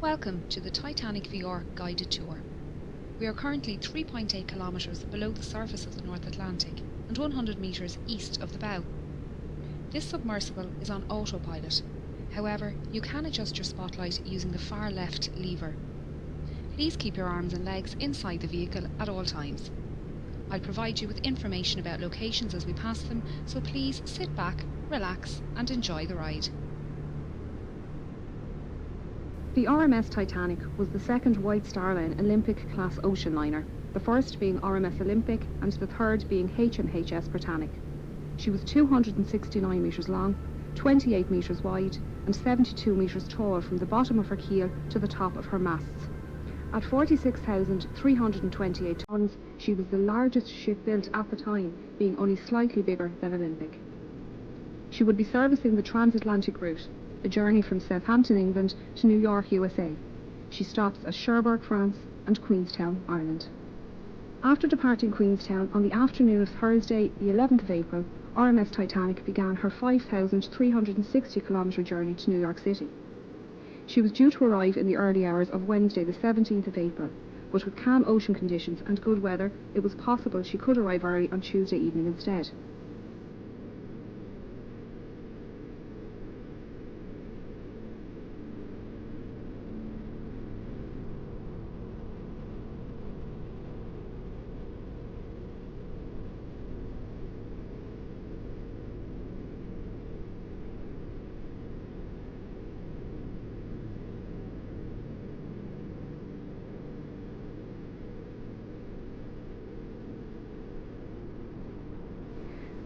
Welcome to the Titanic VR guided tour. We are currently 3.8 kilometres below the surface of the North Atlantic and 100 metres east of the bow. This submersible is on autopilot. However, you can adjust your spotlight using the far left lever. Please keep your arms and legs inside the vehicle at all times. I'll provide you with information about locations as we pass them, so please sit back, relax and enjoy the ride. The RMS Titanic was the second White Star Line Olympic-class ocean liner, the first being RMS Olympic and the third being HMS Titanic. She was 269 metres long, 28 metres wide and 72 metres tall from the bottom of her keel to the top of her masts. At 46,328 tonnes, she was the largest ship built at the time, being only slightly bigger than Olympic. She would be servicing the transatlantic route, a journey from Southampton, England to New York, USA. She stops at Cherbourg, France and Queenstown, Ireland. After departing Queenstown on the afternoon of Thursday, the 11th of April, RMS Titanic began her 5,360-kilometre journey to New York City. She was due to arrive in the early hours of Wednesday, the 17th of April, but with calm ocean conditions and good weather, it was possible she could arrive early on Tuesday evening instead.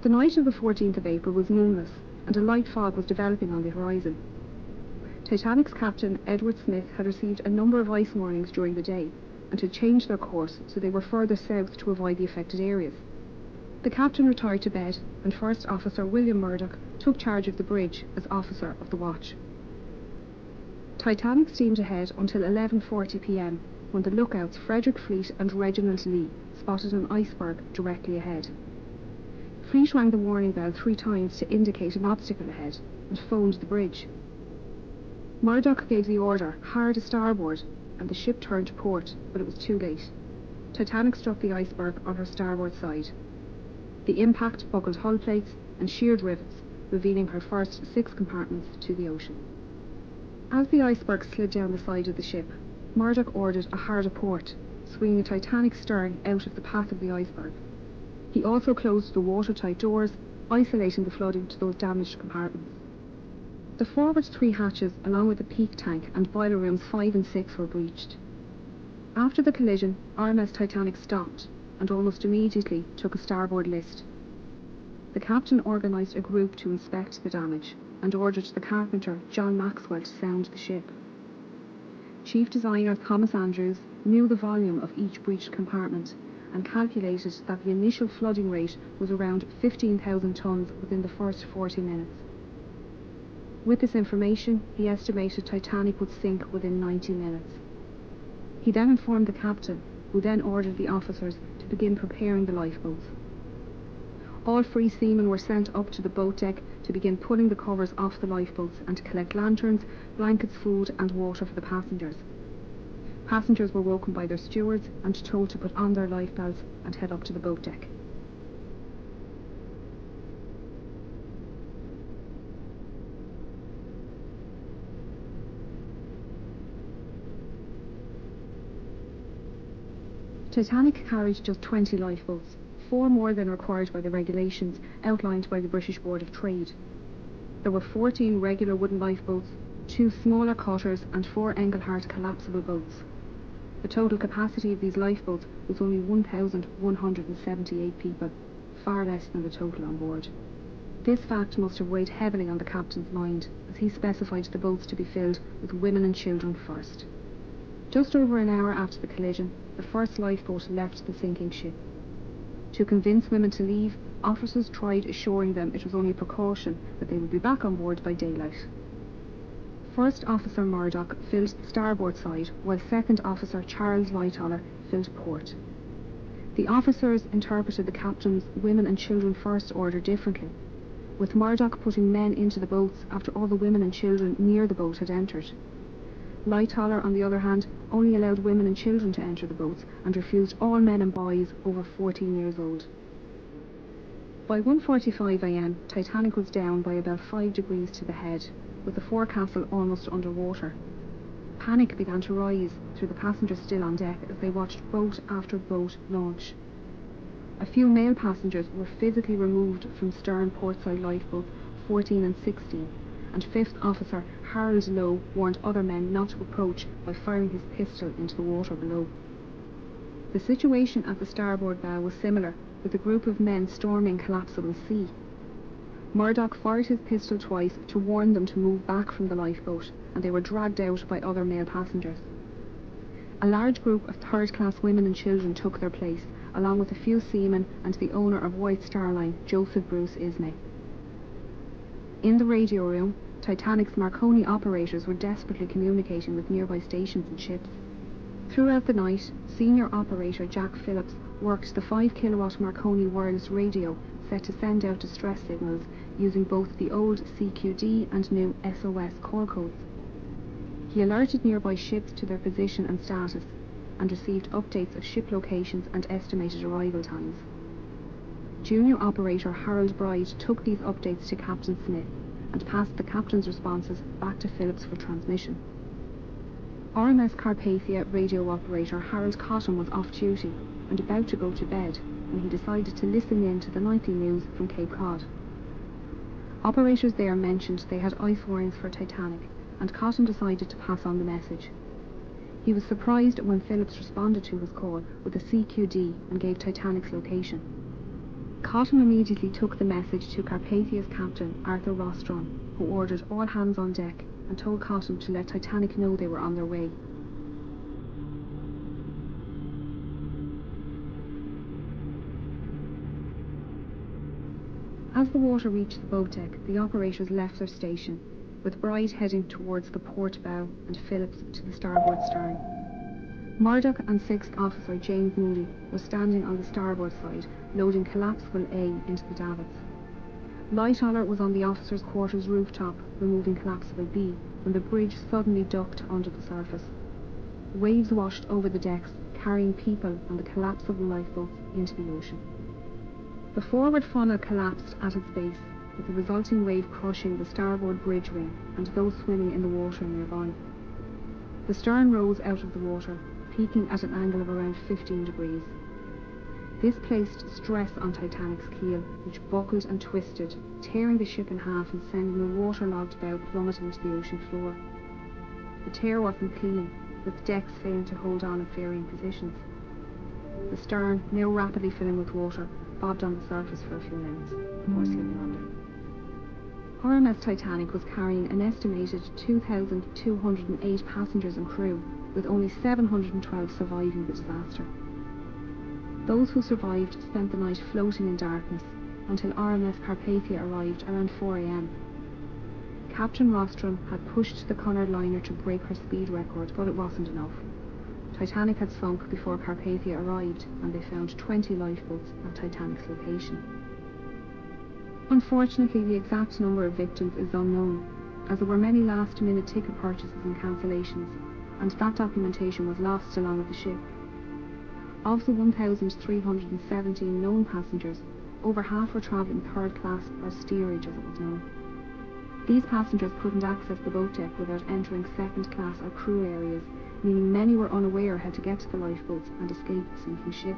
The night of the 14th of April was moonless, and a light fog was developing on the horizon. Titanic's captain, Edward Smith, had received a number of ice warnings during the day, and had changed their course so they were further south to avoid the affected areas. The captain retired to bed, and First Officer William Murdoch took charge of the bridge as officer of the watch. Titanic steamed ahead until 11:40 p.m, when the lookouts Frederick Fleet and Reginald Lee spotted an iceberg directly ahead. Fleet rang the warning bell 3 times to indicate an obstacle ahead and phoned the bridge. Murdoch gave the order, hard a starboard, and the ship turned to port, but it was too late. Titanic struck the iceberg on her starboard side. The impact buckled hull plates and sheared rivets, revealing her first 6 compartments to the ocean. As the iceberg slid down the side of the ship, Murdoch ordered a hard a port, swinging the Titanic's stern out of the path of the iceberg. He also closed the watertight doors, isolating the flooding to those damaged compartments. The forward 3 hatches, along with the peak tank and boiler rooms 5 and 6, were breached. After the collision, RMS Titanic stopped and almost immediately took a starboard list. The captain organised a group to inspect the damage and ordered the carpenter, John Maxwell, to sound the ship. Chief designer Thomas Andrews knew the volume of each breached compartment and calculated that the initial flooding rate was around 15,000 tonnes within the first 40 minutes. With this information, he estimated Titanic would sink within 90 minutes. He then informed the captain, who then ordered the officers to begin preparing the lifeboats. All free seamen were sent up to the boat deck to begin pulling the covers off the lifeboats and to collect lanterns, blankets, food and water for the passengers. Passengers were woken by their stewards and told to put on their life belts and head up to the boat deck. Titanic carried just 20 lifeboats, 4 more than required by the regulations outlined by the British Board of Trade. There were 14 regular wooden lifeboats, 2 smaller cutters and 4 Engelhart collapsible boats. The total capacity of these lifeboats was only 1,178 people, far less than the total on board. This fact must have weighed heavily on the captain's mind, as he specified the boats to be filled with women and children first. Just over an hour after the collision, the first lifeboat left the sinking ship. To convince women to leave, officers tried assuring them it was only a precaution, that they would be back on board by daylight. First Officer Murdoch filled the starboard side, while Second Officer Charles Lightoller filled port. The officers interpreted the captain's women and children first order differently, with Murdoch putting men into the boats after all the women and children near the boat had entered. Lightoller, on the other hand, only allowed women and children to enter the boats and refused all men and boys over 14 years old. By 1:45 a.m, Titanic was down by about 5 degrees to the head, with the forecastle almost underwater. Panic began to rise through the passengers still on deck as they watched boat after boat launch. A few male passengers were physically removed from stern portside lifeboats 14 and 16, and 5th Officer Harold Lowe warned other men not to approach by firing his pistol into the water below. The situation at the starboard bow was similar, with a group of men storming collapsible sea. Murdoch fired his pistol twice to warn them to move back from the lifeboat, and they were dragged out by other male passengers. A large group of third-class women and children took their place, along with a few seamen and the owner of White Star Line, Joseph Bruce Ismay. In the radio room, Titanic's Marconi operators were desperately communicating with nearby stations and ships. Throughout the night, senior operator Jack Phillips worked the 5-kilowatt Marconi wireless radio set to send out distress signals using both the old CQD and new SOS call codes. He alerted nearby ships to their position and status, and received updates of ship locations and estimated arrival times. Junior operator Harold Bride took these updates to Captain Smith and passed the captain's responses back to Phillips for transmission. RMS Carpathia radio operator Harold Cotton was off duty and about to go to bed when he decided to listen in to the nightly news from Cape Cod. Operators there mentioned they had ice warnings for Titanic, and Cotton decided to pass on the message. He was surprised when Phillips responded to his call with a CQD and gave Titanic's location. Cotton immediately took the message to Carpathia's captain, Arthur Rostron, who ordered all hands on deck and told Cotton to let Titanic know they were on their way. As the water reached the boat deck, the operators left their station, with Bride heading towards the port bow and Phillips to the starboard stern. Murdoch and 6th Officer James Moody were standing on the starboard side, loading collapsible A into the davits. Lightoller was on the officers' quarters rooftop, removing collapsible B, when the bridge suddenly ducked under the surface. Waves washed over the decks, carrying people and the collapsible lifeboats into the ocean. The forward funnel collapsed at its base, with the resulting wave crushing the starboard bridge ring and those swimming in the water nearby. The stern rose out of the water, peaking at an angle of around 15 degrees. This placed stress on Titanic's keel, which buckled and twisted, tearing the ship in half and sending the waterlogged bow plummeting to the ocean floor. The tear wasn't clean, with decks failing to hold on in varying positions. The stern, now rapidly filling with water, bobbed on the surface for a few minutes before slipping under. RMS Titanic was carrying an estimated 2,208 passengers and crew, with only 712 surviving the disaster. Those who survived spent the night floating in darkness until RMS Carpathia arrived around 4 a.m. Captain Rostron had pushed the Cunard liner to break her speed record, but it wasn't enough. Titanic had sunk before Carpathia arrived, and they found 20 lifeboats at Titanic's location. Unfortunately, the exact number of victims is unknown, as there were many last-minute ticket purchases and cancellations, and that documentation was lost along with the ship. Of the 1,317 known passengers, over half were travelling third class or steerage as it was known. These passengers couldn't access the boat deck without entering second class or crew areas, meaning many were unaware how to get to the lifeboats and escape the sinking ship.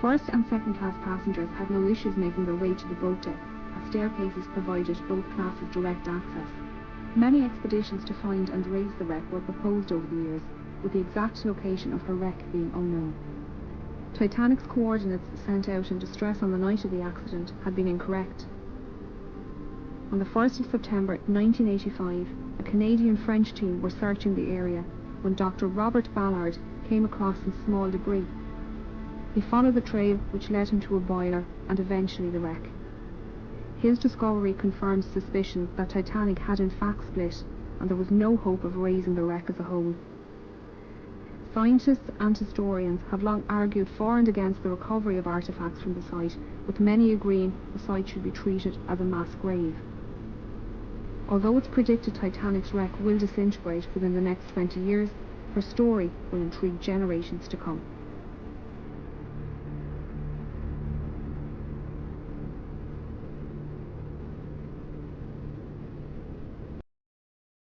First and second class passengers had no issues making their way to the boat deck, as staircases provided both classes direct access. Many expeditions to find and raise the wreck were proposed over the years, with the exact location of her wreck being unknown. Titanic's coordinates sent out in distress on the night of the accident had been incorrect. On the 1st of September 1985, a Canadian-French team were searching the area when Dr. Robert Ballard came across some small debris. He followed the trail which led him to a boiler and eventually the wreck. His discovery confirmed suspicions that Titanic had in fact split, and there was no hope of raising the wreck as a whole. Scientists and historians have long argued for and against the recovery of artefacts from the site, with many agreeing the site should be treated as a mass grave. Although it's predicted Titanic's wreck will disintegrate within the next 20 years, her story will intrigue generations to come.